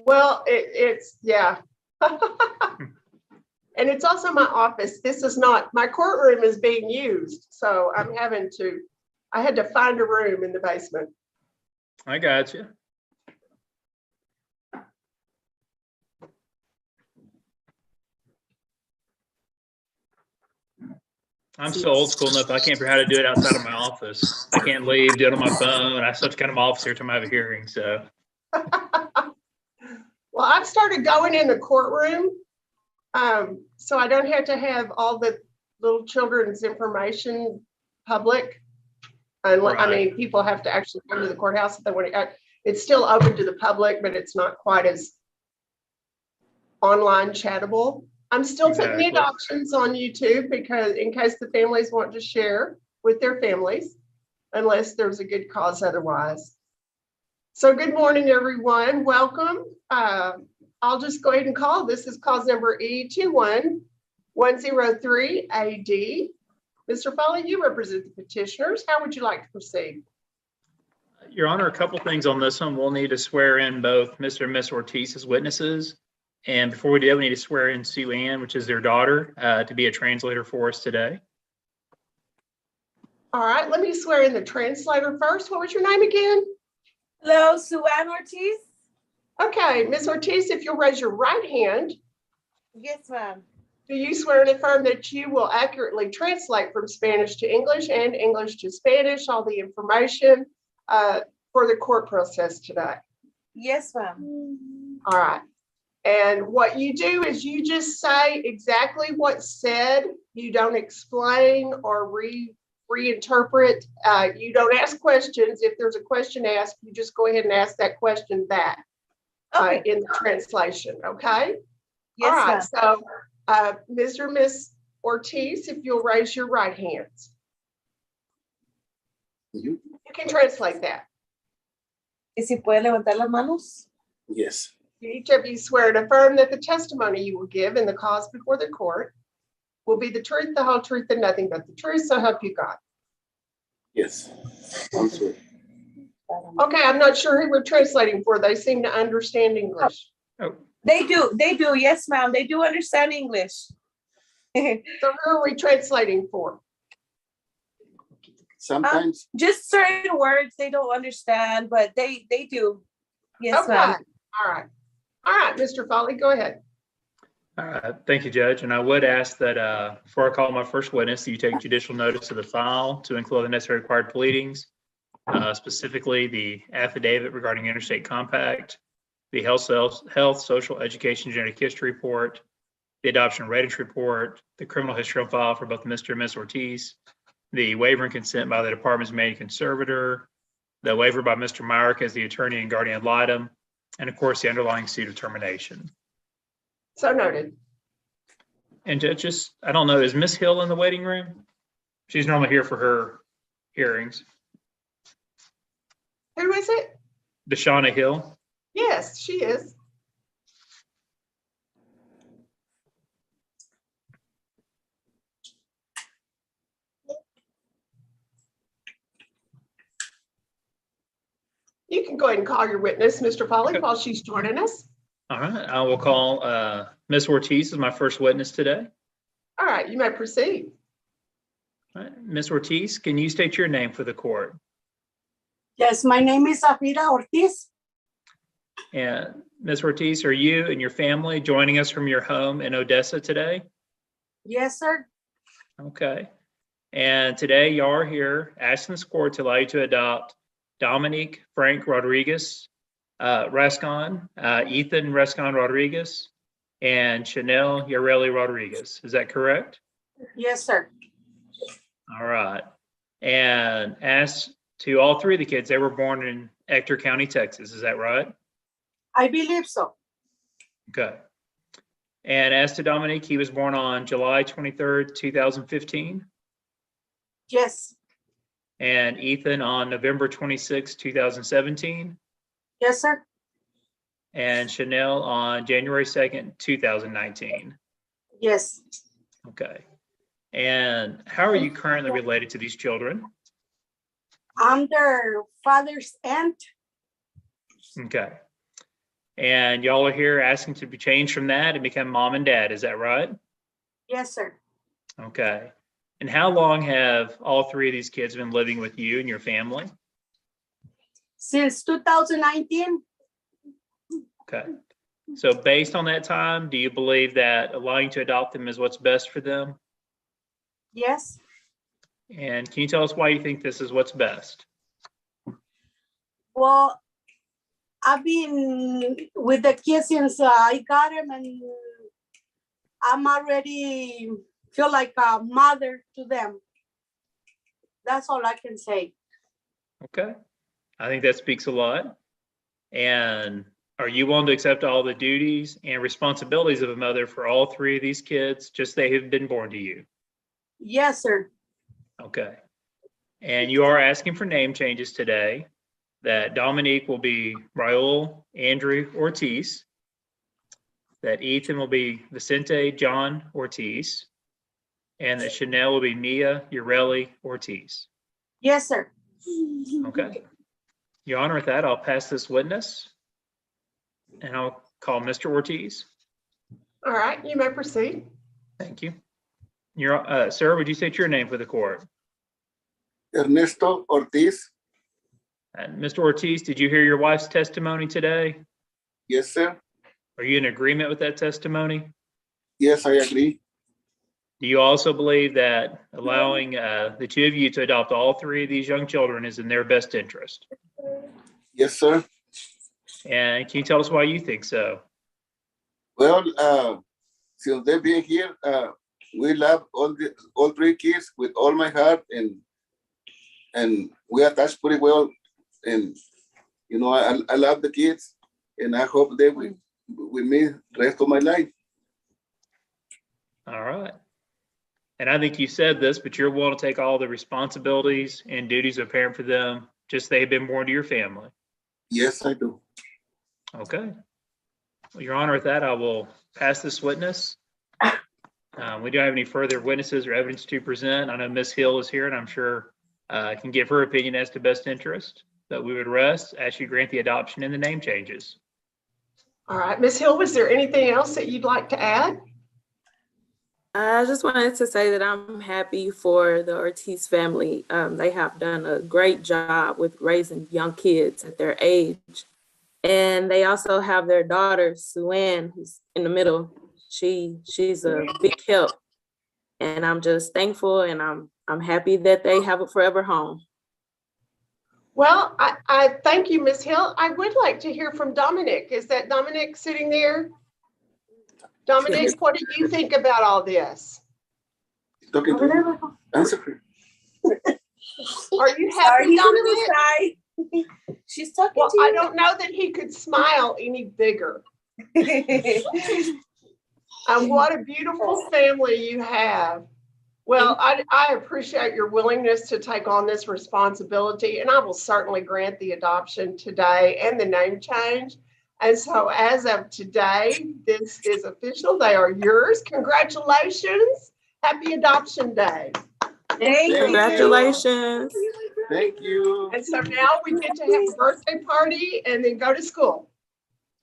Well, it's, yeah. And it's also my office. This is not, my courtroom is being used. So I had to find a room in the basement. I got you. I'm so old school enough, I can't figure out how to do it outside of my office. I can't leave, do it on my phone. I still have to come to my office every time I have a hearing, so. Well, I've started going in the courtroom. So I don't have to have all the little children's information public. I mean, Right. people have to actually come to the courthouse if they want to. It's still open to the public, but it's not quite as online chattable. I'm still putting the Exactly. adoptions on YouTube because in case the families want to share with their families, unless there's a good cause otherwise. So good morning, everyone. Welcome. I'll just go ahead and call. This is cause number E21103AD. Mr. Foley, you represent the petitioners. How would you like to proceed? Your Honor, a couple things on this one. We'll need to swear in both Mr. and Miss Ortiz as witnesses. And before we do that, we need to swear in Sue Ann, which is their daughter, to be a translator for us today. All right, let me swear in the translator first. What was your name again? Hello, Sue Ann Ortiz. Okay, Ms. Ortiz, if you'll raise your right hand, Yes, ma'am. do you swear and affirm that you will accurately translate from Spanish to English and English to Spanish all the information for the court process today? Yes, ma'am. All right. And what you do is you just say exactly what's said. You don't explain or reinterpret. You don't ask questions. If there's a question asked, you just go ahead and ask that question back in the translation, okay? Yes, all right, ma'am. so Mr. and Miss Ortiz, if you'll raise your right hands. You can translate that. ¿Y si puede levantar las manos? Yes. Each of you swear and affirm that the testimony you will give in the cause before the court will be the truth, the whole truth, and nothing but the truth, so help you God. Yes. I'm sorry. Okay, I'm not sure who we're translating for. They seem to understand English. Oh, They do. Yes, ma'am. They do understand English. So who are we translating for? Sometimes Just certain words they don't understand, but they do. Yes, Okay, ma'am. all right. All right, Mr. Foley, go ahead. thank you, Judge. And I would ask that before I call my first witness, you take judicial notice of the file to include the necessary required pleadings, specifically the affidavit regarding interstate compact, the health, social, education, genetic history report, the adoption readiness report, the criminal history on file for both Mr. and Ms. Ortiz, the waiver and consent by the department's main conservator, the waiver by Mr. Myrick as the attorney and guardian ad litem, and of course, the underlying suit of termination. So noted. And just, I don't know, is Miss Hill in the waiting room? She's normally here for her hearings. Who is it? Deshauna Hill. Yes, she is. You can go ahead and call your witness, Mr. Foley, while she's joining us. All right, I will call Miss Ortiz as my first witness today. All right, you may proceed. All right, Miss Ortiz, can you state your name for the court? Yes, my name is Zafira Ortiz. And Miss Ortiz, are you and your family joining us from your home in Odessa today? Yes, sir. Okay. And today you are here asking this court to allow you to adopt Dominique Frank Rodriguez Rascon, Ethan Rascon Rodriguez, and Chanel Yareli Rodriguez. Is that correct? Yes, sir. All right. And as to all three of the kids, they were born in Ector County, Texas. Is that right? I believe so. Okay. And as to Dominique, he was born on July 23rd, 2015. Yes. And Ethan on November 26, 2017. Yes, sir. And Chanel on January 2nd, 2019. Yes. Okay. And how are you currently related to these children? I'm their father's aunt. Okay. And y'all are here asking to be changed from that and become mom and dad. Is that right? Yes, sir. Okay. And how long have all three of these kids been living with you and your family? Since 2019, Okay. So based on that time, do you believe that allowing to adopt them is what's best for them? yes. And can you tell us why you think this is what's best? Well, I've been with the kids since I got them, and I'm already feel like a mother to them. That's all I can say. Okay. I think that speaks a lot. And are you willing to accept all the duties and responsibilities of a mother for all three of these kids, just they have been born to you? Yes, sir. Okay. And you are asking for name changes today, that Dominique will be Raul Andrew Ortiz, that Ethan will be Vicente John Ortiz, and that Chanel will be Mia Ureli Ortiz. Yes, sir. Okay. Your Honor, with that, I'll pass this witness and I'll call Mr. Ortiz. All right, you may proceed. Thank you. Sir, would you state your name for the court? Ernesto Ortiz. And Mr. Ortiz, did you hear your wife's testimony today? Yes, sir. Are you in agreement with that testimony? Yes, I agree. Do you also believe that allowing the two of you to adopt all three of these young children is in their best interest? Yes, sir. And can you tell us why you think so? Well, since they've been here, we love all three kids with all my heart, and we attach pretty well. And you know, I love the kids, and I hope they will with me the rest of my life. All right. And I think you said this, but you're willing to take all the responsibilities and duties of a parent for them, just they've been born to your family. Yes, I do. Okay. Well, Your Honor, with that, I will pass this witness. We don't have any further witnesses or evidence to present. I know Ms. Hill is here, and I'm sure can give her opinion as to best interest. But we would rest as you grant the adoption and the name changes. All right, Ms. Hill, was there anything else that you'd like to add? I just wanted to say that I'm happy for the Ortiz family. They have done a great job with raising young kids at their age. And they also have their daughter, Sue Ann, who's in the middle. She's a big help. And I'm just thankful, and I'm happy that they have a forever home. Well, I thank you, Ms. Hill. I would like to hear from Dominic. Is that Dominic sitting there? Dominic, what do you think about all this? Talking to you. Answer. Are you Sorry, happy, he's a Dominic? little shy. She's talking Well, to you. I don't know that he could smile any bigger. And what a beautiful family you have. Well, I appreciate your willingness to take on this responsibility, and I will certainly grant the adoption today and the name change. And so as of today, this is official. They are yours. Congratulations. Happy Adoption Day. Thank you. Congratulations. Thank you. And so now we get to have a birthday party and then go to school.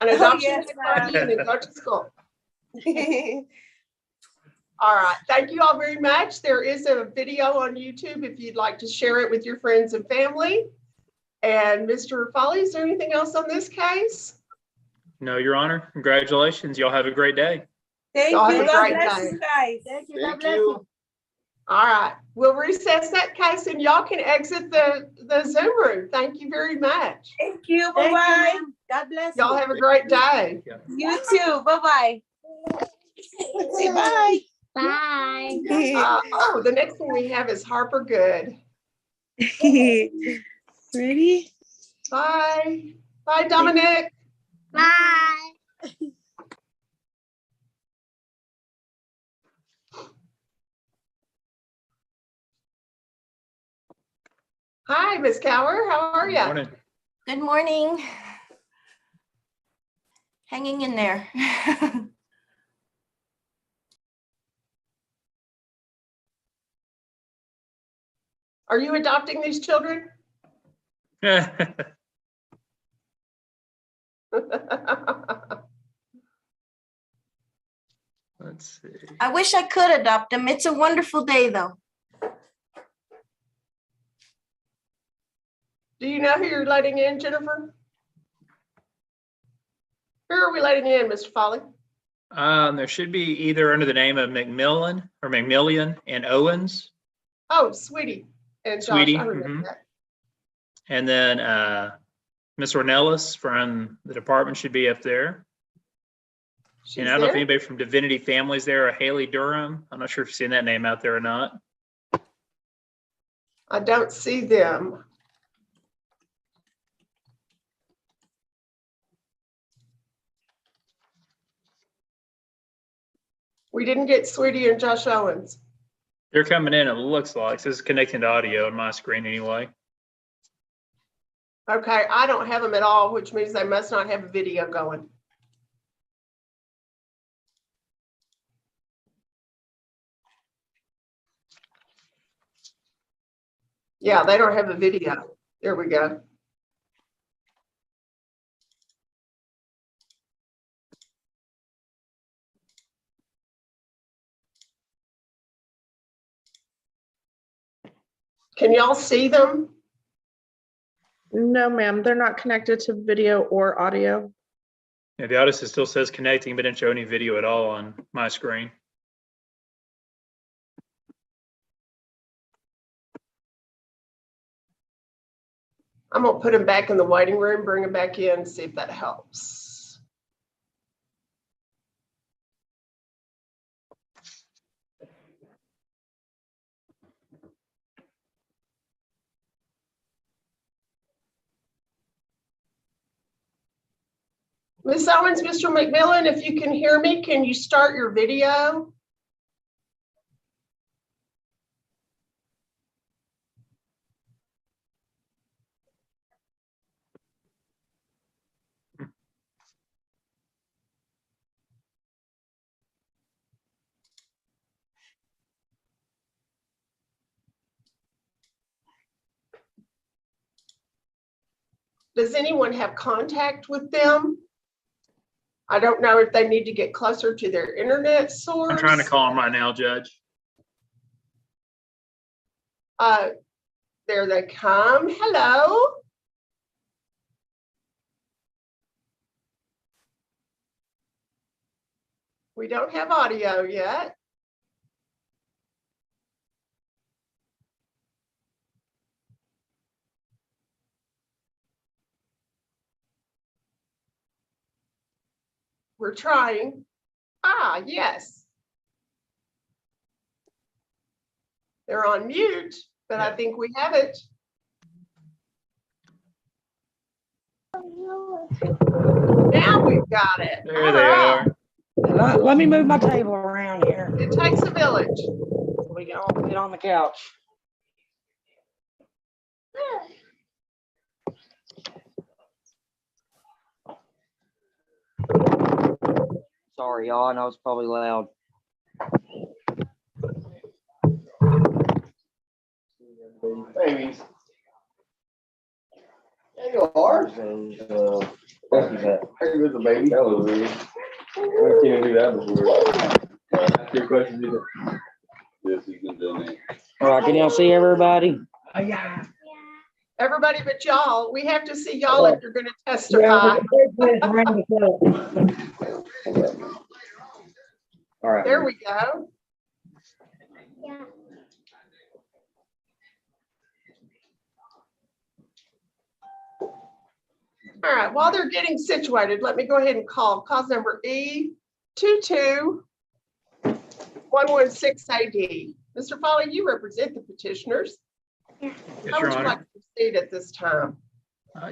An Oh, adoption yes, day party and then go to school. All right. Thank you all very much. There is a video on YouTube if you'd like to share it with your friends and family. And Mr. Foley, is there anything else on this case? No, Your Honor. Congratulations. Y'all have a great day. Thank Y'all have you. a God great bless day. you guys. Thank you. God Thank bless you. you. All right. We'll recess that case and y'all can exit the Zoom room. Thank you very much. Thank you. Thank you, Bye-bye. ma'am. God bless you. Y'all have a great day. You too. Bye-bye. Say bye. Bye. Oh, the next one we have is Harper Good. Ready? Bye. Bye, Dominic. Bye. Hi, Miss Cower. How are you? Morning. Good morning. Hanging in there. Are you adopting these children? Let's see. I wish I could adopt them. It's a wonderful day, though. Do you know who you're letting in, Jennifer? Who are we letting in, Mr. Foley? There should be either under the name of McMillan or McMillian and Owens, Oh, Sweetie and Josh. Sweetie, I remember mhm. that. and then Miss Ornelas from the department should be up there. She's And I don't know if there? anybody from Divinity Families there or Haley Durham. I'm not sure if you've seen that name out there or not. I don't see them. We didn't get Sweetie and Josh Owens. They're coming in, it looks like. This is connecting to audio on my screen anyway. Okay, I don't have them at all, which means they must not have a video going. Yeah, they don't have a video. There we go. Can y'all see them? No, ma'am, they're not connected to video or audio. Yeah, the audio still says connecting, but didn't show any video at all on my screen. I'm gonna put them back in the waiting room, bring them back in, see if that helps. Ms. Owens, Mr. McMillan, if you can hear me, can you start your video? Does anyone have contact with them? I don't know if they need to get closer to their internet source. I'm trying to call them right now, Judge. There they come. Hello. We don't have audio yet. We're trying. Ah, yes. They're on mute, but I think we have it. Now we've got it. There they All right. are. Let me move my table around here. It takes a village. We can all get on the couch. Sorry, y'all. I know it's probably loud. Babies. There you are. Hey, little baby. Hello, baby. I've seen him do that before. Your question, either. Yes, you can do that. All right, can y'all see everybody? Everybody but y'all. We have to see y'all if you're going to testify. All right. There we go. Yeah. All right, while they're getting situated, let me go ahead and call cause number E22116AD. Mr. Foley, you represent the petitioners. Yes, How Your would you like Honor. to proceed at this time?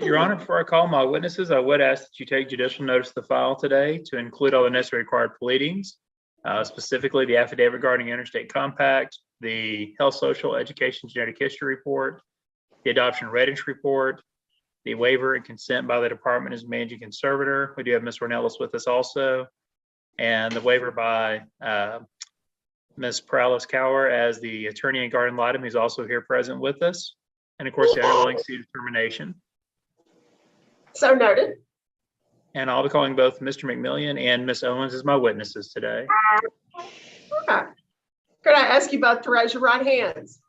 Your Honor, before I call my witnesses, I would ask that you take judicial notice of the file today to include all the necessary required pleadings, specifically the affidavit regarding interstate compact, the health, social, education, genetic history report, the adoption readiness report, the waiver and consent by the department as managing conservator. We do have Ms. Ornelas with us also, and the waiver by Ms. Prowlis-Cower as the attorney and guardian litem, who's also here present with us. And of course, the underlying suit determination. So noted. and I'll be calling both Mr. McMillian and Miss Owens as my witnesses today. Okay. Could I ask you both to raise your right hands?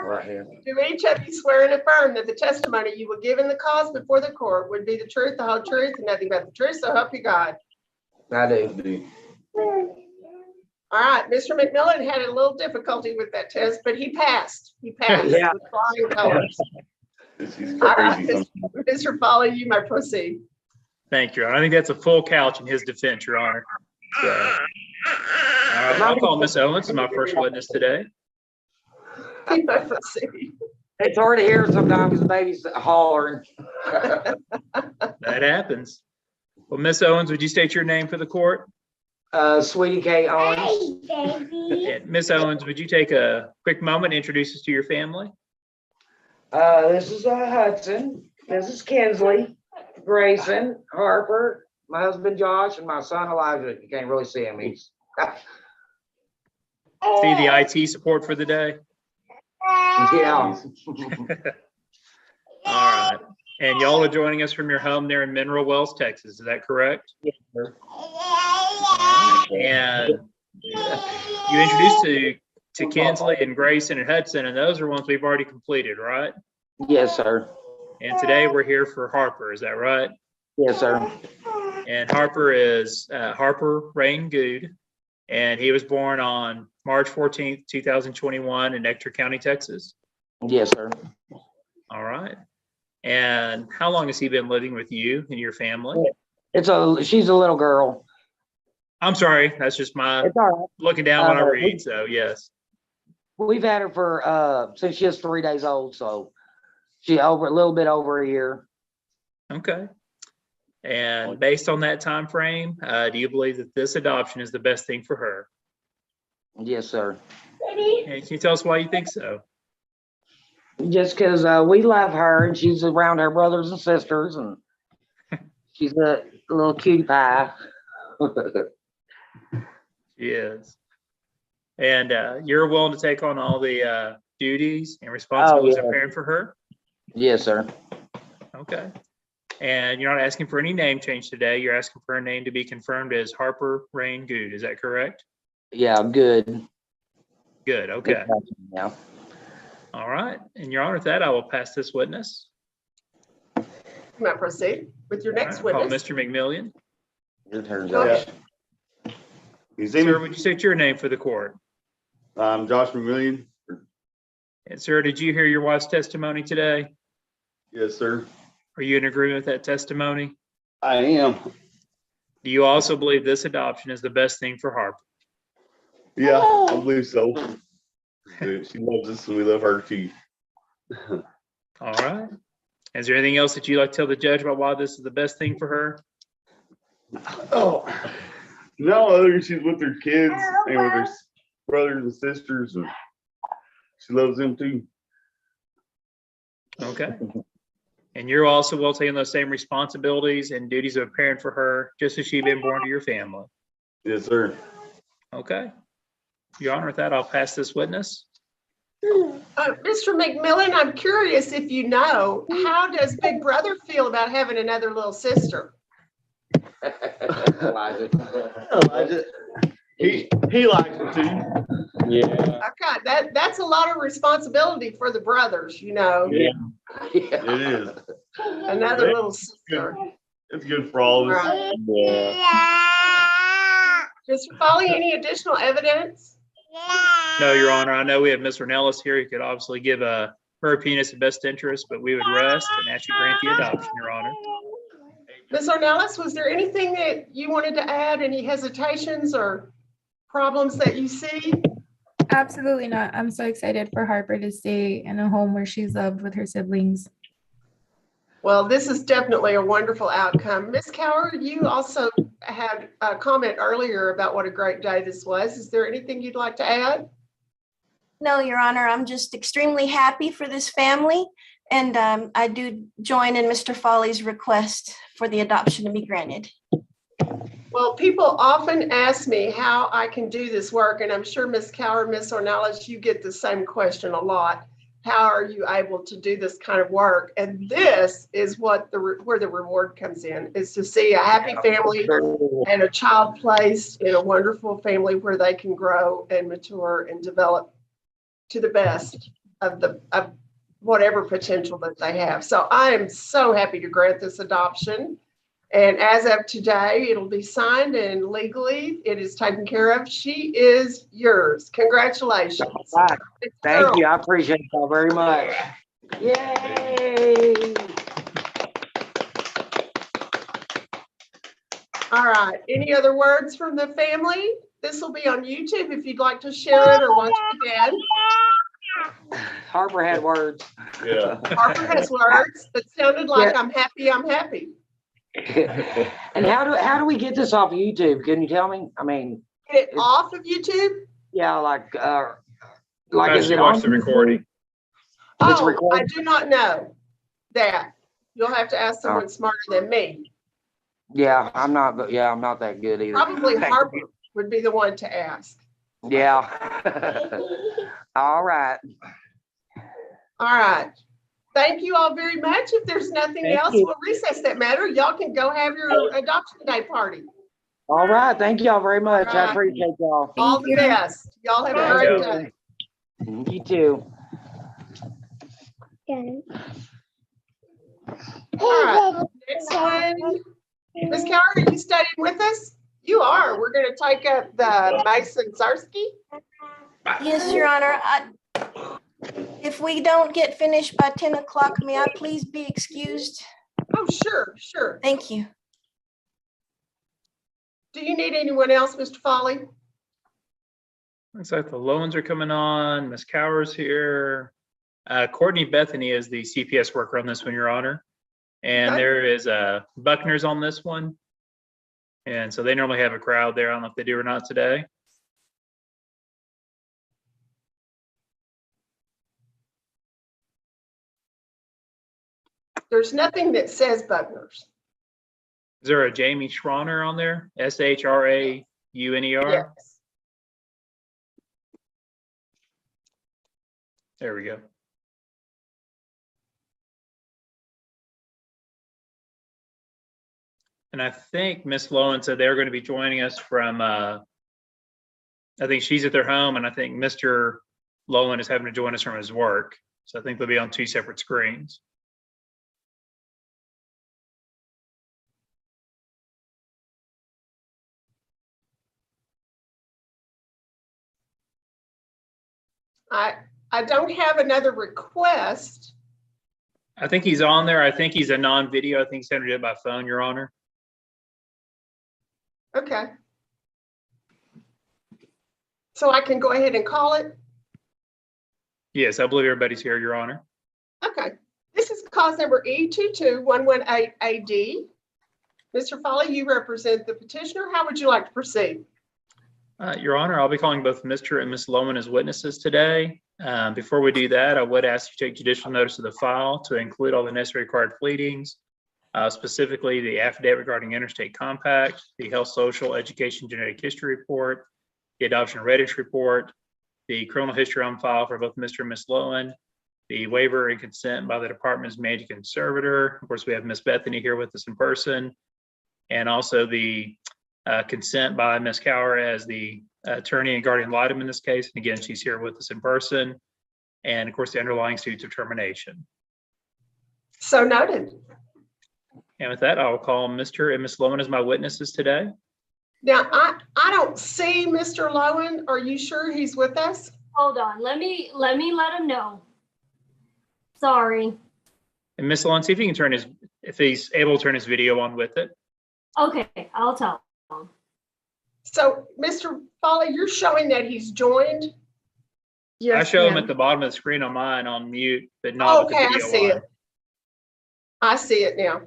Right here. Do each of you swear and affirm that the testimony you will give in the cause before the court would be the truth, the whole truth, and nothing but the truth, so help you God? I do. All right, Mr. McMillan had a little difficulty with that test, but he passed. He passed Yeah. with flying colors. She's All right, crazy. Mr. Foley, you may proceed. Thank you, Your Honor. I think that's a full couch in his defense, Your Honor. So, all right, I'll call Miss Owens as my first witness today. You may proceed. It's hard to hear sometimes because the baby's hollering. That happens. Well, Miss Owens, would you state your name for the court? Sweetie K. Owens. And Miss Owens, would you take a quick moment to introduce us to your family? This is Hudson. This is Kinsley, Grayson, Harper, my husband Josh, and my son Elijah. You can't really see him. He's See the IT support for the day? yeah. All right. And y'all are joining us from your home there in Mineral Wells, Texas. Is that correct? Yes, sir. And you introduced to Kinsley and Grayson and Hudson, and those are ones we've already completed, right? Yes, sir. And today we're here for Harper. Is that right? Yes, sir. And Harper is Harper Rain Good, and he was born on March 14th, 2021 in Ector County, Texas. Yes, sir. All right. And how long has he been living with you and your family? She's a little girl. I'm sorry, that's just my It's all right. looking down when I read, so yes. We've had her for since she was 3 days old, so she a little bit over a year. Okay. And based on that time frame, do you believe that this adoption is the best thing for her? Yes, sir. And can you tell us why you think so? Just because we love her and she's around her brothers and sisters, and she's a little cutie pie. She is. And you're willing to take on all the duties and responsibilities of yeah. parent for her? Yes, sir. Okay. And you're not asking for any name change today. You're asking for her name to be confirmed as Harper Rain Good. Is that correct? Yeah, good. Good. Okay. Yeah. All right. And Your Honor, with that, I will pass this witness. You may proceed with your next All right, call witness. Mr. McMillian. Your turn, Go Josh. ahead. Sir, would you state your name for the court? I'm Josh McMillian. And sir, did you hear your wife's testimony today? Yes, sir. Are you in agreement with that testimony? I am. Do you also believe this adoption is the best thing for Harper? Yeah, I believe so. She loves us and we love her too. All right. Is there anything else that you'd like to tell the judge about why this is the best thing for her? Oh, no, other than she's with her kids and with her brothers and sisters, and she loves them too. Okay. And you're also well taking those same responsibilities and duties of a parent for her, just as she'd been born to your family. Yes, sir. Okay. Your Honor, with that, I'll pass this witness. Mr. McMillan, I'm curious if you know, how does Big Brother feel about having another little sister? Elijah. He likes it too. Yeah. Okay, that's a lot of responsibility for the brothers, you know, Yeah, it is. another little sister. It's good for all of us. Right. Yeah. Mr. Foley, any additional evidence? No, Your Honor, I know we have Ms. Ornelas here. He could obviously give her opinion as the best interest, but we would rest and ask you to grant the adoption, Your Honor. Ms. Ornelas, was there anything that you wanted to add? Any hesitations or problems that you see? Absolutely not. I'm so excited for Harper to stay in a home where she's loved with her siblings. Well, this is definitely a wonderful outcome. Ms. Cower, you also had a comment earlier about what a great day this was. Is there anything you'd like to add? No, Your Honor, I'm just extremely happy for this family. And I do join in Mr. Foley's request for the adoption to be granted. Well, people often ask me how I can do this work, and I'm sure Ms. Cower, Ms. Ornelas, you get the same question a lot. how are you able to do this kind of work? And this is what where the reward comes in, is to see a happy family and a child placed in a wonderful family where they can grow and mature and develop to the best of whatever potential that they have. So I am so happy to grant this adoption. And as of today, it'll be signed and legally it is taken care of. She is yours. Congratulations. Right. Thank you. I appreciate y'all very much. Yay! All right. Any other words from the family? This will be on YouTube if you'd like to share it or watch it again. Harper had words. Yeah. Harper has words that sounded like I'm happy, I'm happy. And how do we get this off of YouTube? Can you tell me? I mean, Get it off of YouTube? yeah, like As is you it watch on the recording. It's Oh, I recorded? do not know that. You'll have to ask someone smarter than me. Yeah, I'm not that good either. Probably Harper would be the one to ask. Yeah. All right. All right. Thank you all very much. If there's nothing Thank else, you. we'll recess that matter. Y'all can go have your adoption day party. All right. Thank y'all very much. All I right. appreciate y'all. All the best. Y'all have a Thank great you. day. You too. All right. Next one. Ms. Keller, are you studying with us? You are. We're going to take up the Mason Zarsky. Yes, Your Honor. If we don't get finished by 10 o'clock, may I please be excused? Oh, sure, sure. Thank you. Do you need anyone else, Mr. Foley? Looks like the Lowens are coming on. Ms. Cower's here. Courtney Bethany is the CPS worker on this one, Your Honor. And Okay. there is Buckner's on this one. And so they normally have a crowd there. I don't know if they do or not today. There's nothing that says Buckner's. Is there a Jamie Schroner on there? SHRAUNER? Yes. There we go. And I think Miss Lowen said they're going to be joining us from, I think she's at their home, and I think Mr. Lowen is having to join us from his work. So I think they'll be on two separate screens. I don't have another request. I think he's on there. I think he's a non-video. I think he's entered it by phone, Your Honor. Okay. So I can go ahead and call it? Yes, I believe everybody's here, Your Honor. Okay. This is cause number E22118AD. Mr. Foley, you represent the petitioner. How would you like to proceed? Your Honor, I'll be calling both Mr. and Ms. Lowen as witnesses today. Before we do that, I would ask you to take judicial notice of the file to include all the necessary required pleadings, specifically the affidavit regarding interstate compact, the health, social, education, genetic history report, the adoption readiness report, the criminal history on file for both Mr. and Ms. Lowen, the waiver and consent by the department's managing conservator. Of course, we have Ms. Bethany here with us in person, and also the consent by Ms. Cower as the attorney and guardian ad litem in this case. And again, she's here with us in person. And of course, the underlying suits of termination. So noted. And with that, I will call Mr. and Ms. Lowen as my witnesses today. Now, I don't see Mr. Lowen. Are you sure he's with us? Hold on, let me let him know. Sorry. And Ms. Lowen, see if he can turn his, if he's able to turn his video on with it. Okay, I'll tell him. So, Mr. Foley, you're showing that he's joined? Yes, I show him ma'am. at the bottom of the screen on mine on mute, but not with the Okay, I video see on. it. I see it now.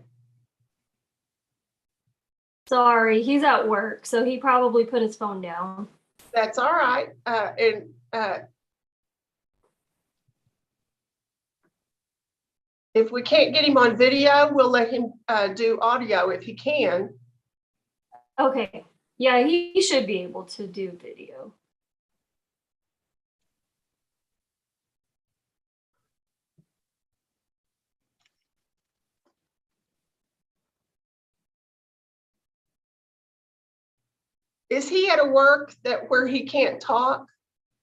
Sorry, he's at work, so he probably put his phone down. That's all right. If we can't get him on video, we'll let him do audio if he can. Okay, yeah, he should be able to do video. Is he at a work that where he can't talk?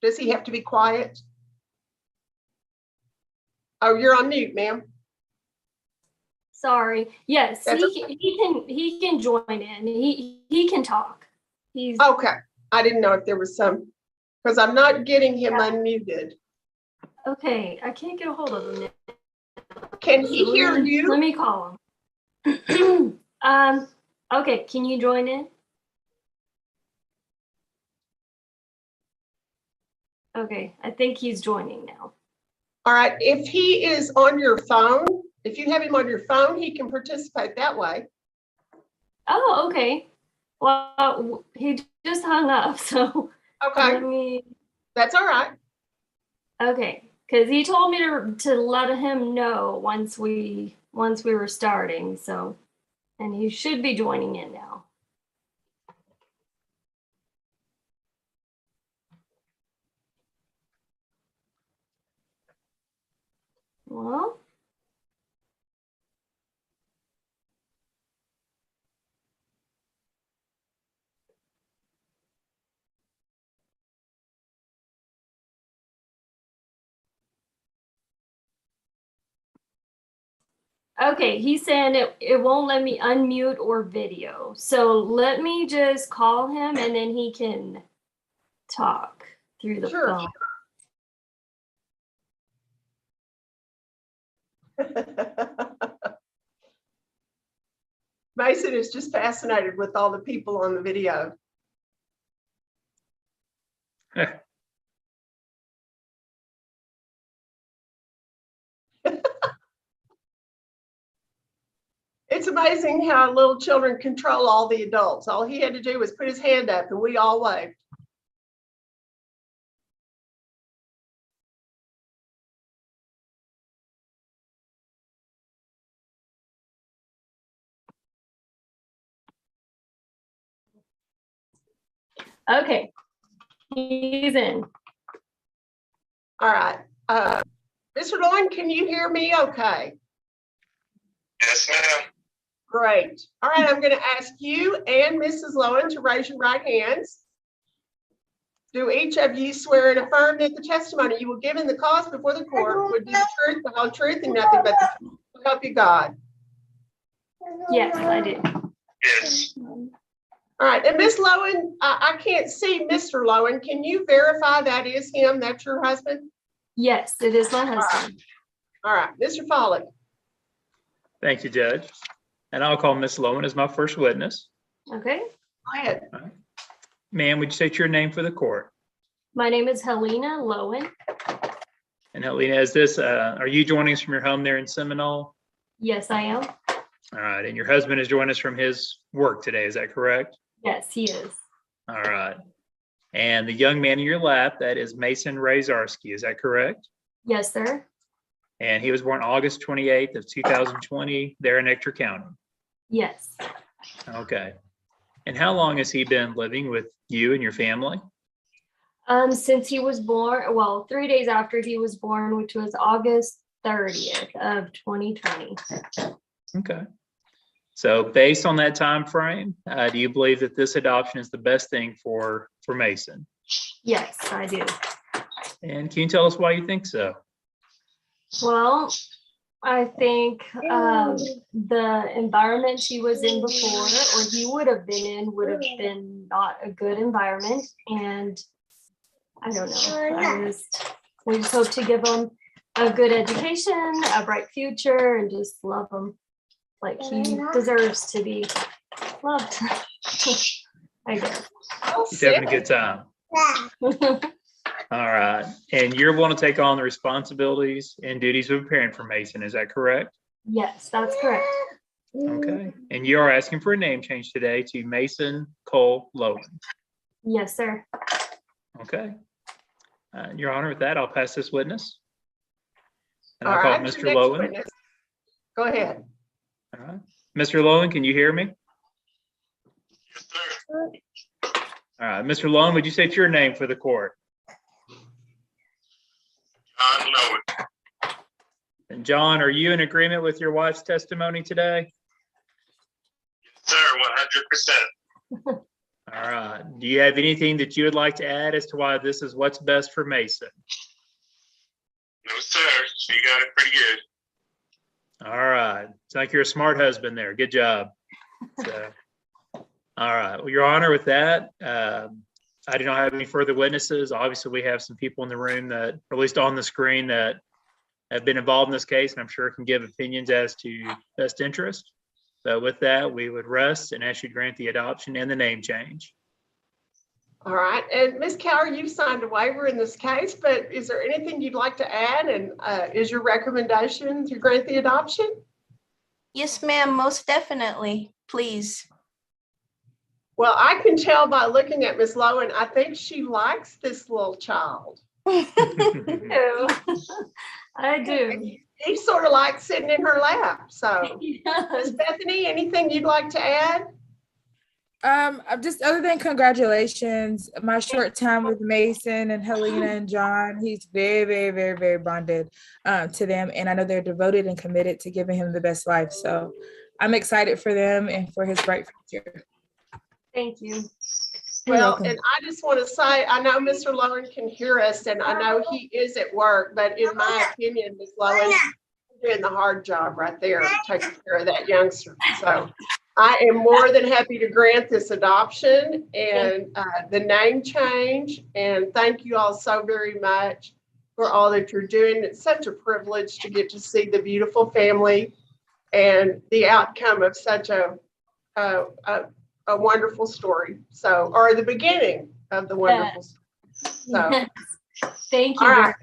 Does he have to be quiet? Oh, you're on mute, ma'am. Sorry. Yes, That's he can join in. He can talk. He's Okay. I didn't know if there was some, because I'm not getting him unmuted. okay. I can't get a hold of him now. Can he hear Let you? me call him. Okay, can you join in? Okay, I think he's joining now. All right. If he is on your phone, if you have him on your phone, he can participate that way. Oh, okay. Well, he just hung up, so Okay. let me. That's all right. Okay, because he told me to let him know once we were starting. So, and he should be joining in now. Well. Okay, he's saying it won't let me unmute or video. So let me just call him and then he can talk through the Sure. phone. Mason is just fascinated with all the people on the video. It's amazing how little children control all the adults. All he had to do was put his hand up and we all waved. Okay, he's in. All right. Mr. Lowen, can you hear me okay? Yes, ma'am. Great. All right, I'm going to ask you and Mrs. Lowen to raise your right hands. Do each of you swear and affirm that the testimony you will give in the cause before the court would be the truth, the whole truth, and nothing but the truth? So help you God. Yes, I do. Yes. All right, and Miss Lowen, I can't see Mr. Lowen. Can you verify that is him? That's your husband? Yes, it is my husband. All right, Mr. Foley. Thank you, Judge. And I'll call Ms. Lowen as my first witness. Okay. Go ahead. Ma'am, would you state your name for the court? My name is Helena Lowen. And Helena, is this, are you joining us from your home there in Seminole? Yes, I am. All right, and your husband is joining us from his work today, is that correct? Yes, he is. All right. And the young man in your lap, that is Mason Razarski, is that correct? Yes, sir. And he was born August 28th of 2020 there in Ector County. Yes. Okay. And how long has he been living with you and your family? Since he was born, well, 3 days after he was born, which was August 30th of 2020. Okay. So based on that time frame, do you believe that this adoption is the best thing for Mason? Yes, I do. And can you tell us why you think so? Well, I think the environment she was in before, or he would have been not a good environment. And I don't know. We just hope to give him a good education, a bright future, and just love him like he deserves to be loved. I guess. He's having a good time. All right. And you're willing to take on the responsibilities and duties of a parent for Mason, is that correct? Yes, that's correct. Okay. And you are asking for a name change today to Mason Cole Lowen. Yes, sir. Okay. Your Honor, with that, I'll pass this witness. And All I'll call right, Mr. your next Lowen. witness. Go ahead. All right. Mr. Lowen, can you hear me? Yes, sir. All right. Mr. Lowen, would you state your name for the court? John Lowen. And John, are you in agreement with your wife's testimony today? Yes, sir. 100%. All right. Do you have anything that you would like to add as to why this is what's best for Mason? No, sir. She got it pretty good. All right. It's like you're a smart husband there. Good job. So, all right. Well, Your Honor, with that, I do not have any further witnesses. Obviously, we have some people in the room that, or at least on the screen, that have been involved in this case, and I'm sure can give opinions as to best interest. So with that, we would rest and ask you to grant the adoption and the name change. All right, and Ms. Cower, you've signed a waiver in this case, but is there anything you'd like to add? And is your recommendation to grant the adoption? Yes, ma'am, most definitely, please. Well, I can tell by looking at Ms. Lowen, I think she likes this little child. Ew. I do. He sort of likes sitting in her lap. So, Ms. Bethany, anything you'd like to add? Just other than congratulations, my short time with Mason and Helena and John, he's very, very, very, very bonded to them. And I know they're devoted and committed to giving him the best life. So I'm excited for them and for his bright future. Thank you. Well, and I just want to say, I know Mr. Lowen can hear us, and I know he is at work, but in my opinion, Ms. Lowen, you're doing the hard job right there, taking care of that youngster. So I am more than happy to grant this adoption and the name change. And thank you all so very much for all that you're doing. It's such a privilege to get to see the beautiful family and the outcome of such a wonderful story. So, or the beginning of the wonderful story. So, thank you. all right.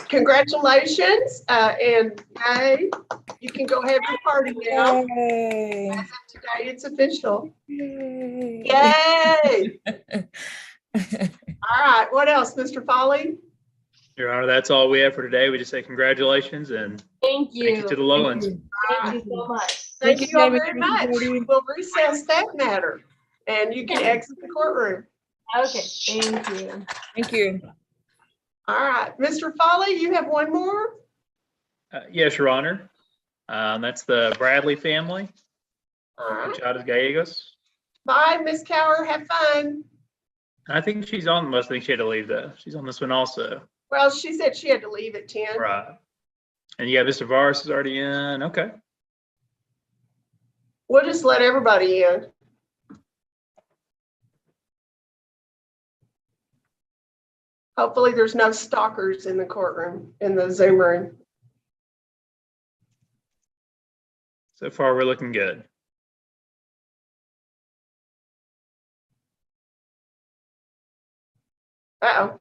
Congratulations. And hey, you can go have your party now. Yay. As of today, it's official. Yay. Yay. All right. What else, Mr. Foley? Your Honor, that's all we have for today. We just say congratulations and Thank you. thank you to the Lowens. Thank you so much. Thank you all very much. We'll recess that matter and you can exit the courtroom. Okay, thank you. Thank you. All right, Mr. Foley, you have one more? Yes, Your Honor. That's the Bradley family. All right. Chavez Gallegos. Bye, Miss Cower. Have fun. I think she's on, must think she had to leave though. She's on this one also. Well, she said she had to leave at 10. Right. And yeah, Mr. Varis is already in. Okay. We'll just let everybody in. Hopefully there's no stalkers in the courtroom, in the Zoom room. So far, we're looking good. Uh-oh.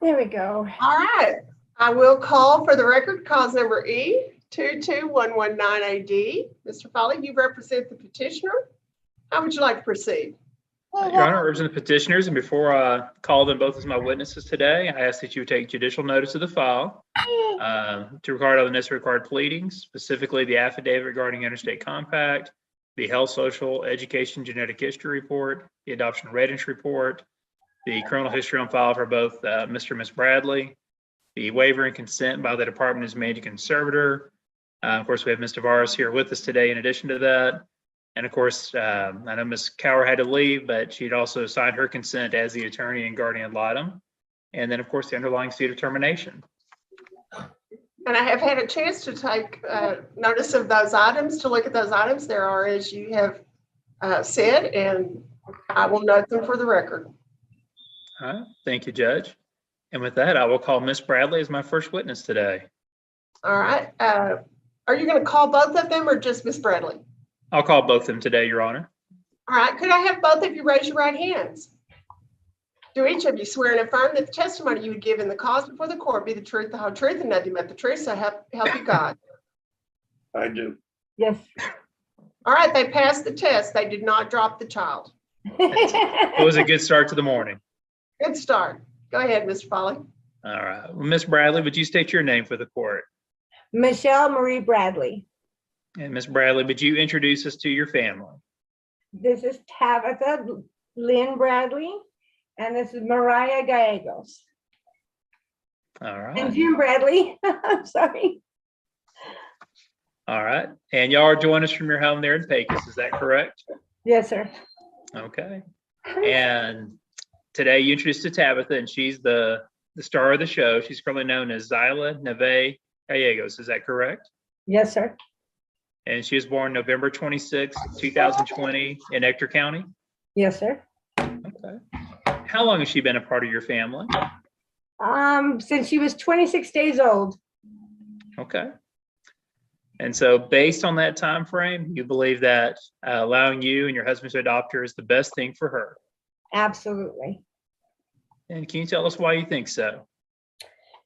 There we go. All right. I will call for the record cause number E22119AD. Mr. Foley, you represent the petitioner. How would you like to proceed? Your Honor, I represent the petitioners, and before I call them both as my witnesses today, I ask that you take judicial notice of the file to record all the necessary required pleadings, specifically the affidavit regarding interstate compact, the health, social, education, genetic history report, the adoption readiness report, the criminal history on file for both Mr. and Ms. Bradley, the waiver and consent by the Department as managing conservator. Of course, we have Mr. Varis here with us today in addition to that. And of course, I know Ms. Cower had to leave, but she'd also signed her consent as the attorney and guardian ad litem. And then, of course, the underlying suit of termination. And I have had a chance to take notice of those items, to look at those items. There are, as you have said, and I will note them for the record. All right. Thank you, Judge. And with that, I will call Ms. Bradley as my first witness today. All right. Are you going to call both of them or just Ms. Bradley? I'll call both of them today, Your Honor. All right. Could I have both of you raise your right hands? Do each of you swear and affirm that the testimony you would give in the cause before the court be the truth, the whole truth, and nothing but the truth, so help you God? I do. Yes. All right. They passed the test. They did not drop the child. It was a good start to the morning. Good start. Go ahead, Mr. Foley. All right. Well, Ms. Bradley, would you state your name for the court? Michelle Marie Bradley. And Ms. Bradley, would you introduce us to your family? This is Tabitha Lynn Bradley, and this is Mariah Gallegos. All right. And Jim Bradley. I'm sorry. All right. And y'all are joining us from your home there in Pecos, is that correct? Yes, sir. Okay. And today you introduced to Tabitha, and she's the star of the show. She's currently known as Zyla Neve Gallegos, is that correct? Yes, sir. And she was born November 26, 2020 in Ector County? Yes, sir. Okay. How long has she been a part of your family? Since she was 26 days old. Okay. And so based on that time frame, you believe that allowing you and your husband to adopt her is the best thing for her? Absolutely. And can you tell us why you think so?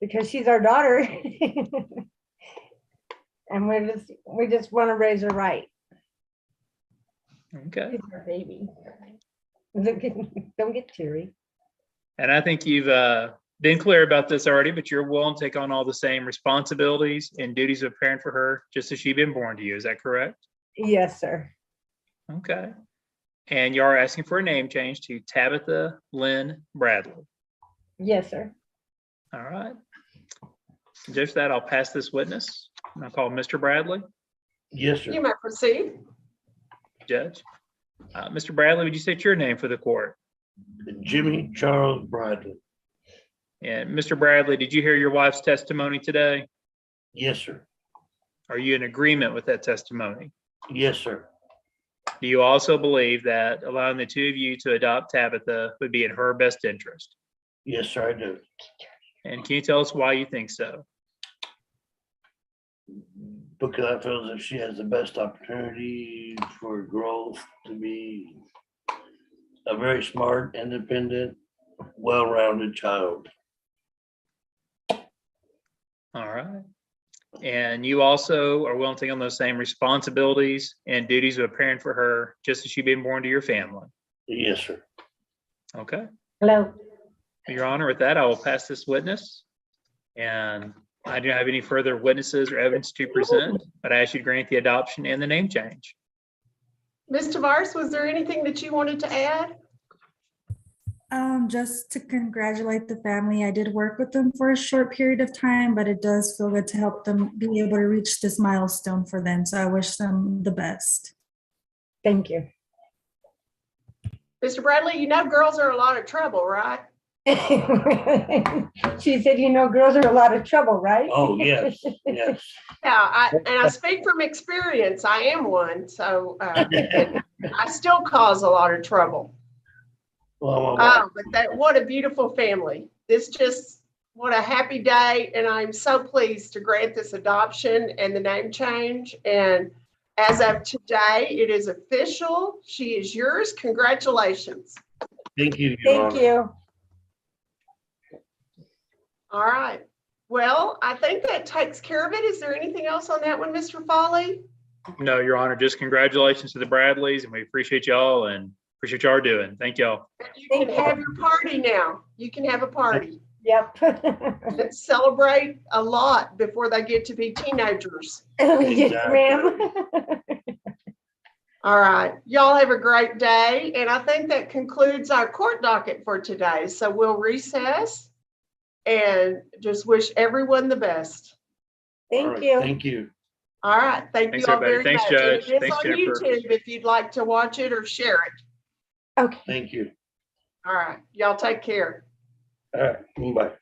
Because she's our daughter. And we just want to raise her right. Okay. She's our baby. Don't get teary. And I think you've been clear about this already, but you're willing to take on all the same responsibilities and duties of a parent for her, just as she's been born to you. Is that correct? Yes, sir. Okay. And you are asking for a name change to Tabitha Lynn Bradley. Yes, sir. All right. Just that, I'll pass this witness. And I'll call Mr. Bradley. Yes, sir. You may proceed. Judge. Mr. Bradley, would you state your name for the court? Jimmy Charles Bradley. And Mr. Bradley, did you hear your wife's testimony today? Yes, sir. Are you in agreement with that testimony? Yes, sir. Do you also believe that allowing the two of you to adopt Tabitha would be in her best interest? Yes, sir, I do. And can you tell us why you think so? Because I feel as if she has the best opportunity for growth to be a very smart, independent, well-rounded child. All right. And you also are willing to take on those same responsibilities and duties of a parent for her, just as she's been born to your family? Yes, sir. Okay. Hello. Your Honor, with that, I will pass this witness. And I do not have any further witnesses or evidence to present, but I ask you to grant the adoption and the name change. Ms. Tavares, was there anything that you wanted to add? Just to congratulate the family. I did work with them for a short period of time, but it does feel good to help them be able to reach this milestone for them. So I wish them the best. Thank you. Mr. Bradley, you know girls are a lot of trouble, right? She said, you know, girls are a lot of trouble, right? Oh, yes, yes. Yeah, I speak from experience. I am one, so I still cause a lot of trouble. Well, But what a beautiful family. What a happy day. And I'm so pleased to grant this adoption and the name change. And as of today, it is official. She is yours. Congratulations. Thank you. Thank you. All right. Well, I think that takes care of it. Is there anything else on that one, Mr. Foley? No, Your Honor, just congratulations to the Bradleys, and we appreciate y'all and appreciate y'all doing. Thank y'all. You can have your party now. You can have a party. Yep. Let's celebrate a lot before they get to be teenagers. Yes, ma'am. All right. Y'all have a great day. And I think that concludes our court docket for today. So we'll recess and just wish everyone the best. Thank you. Thank you. All right. Thank you all very Thanks, much. Judge. And it is Thanks, on Jennifer. YouTube if you'd like to watch it or share it. Okay. Thank you. All right. Y'all take care. All right. Bye.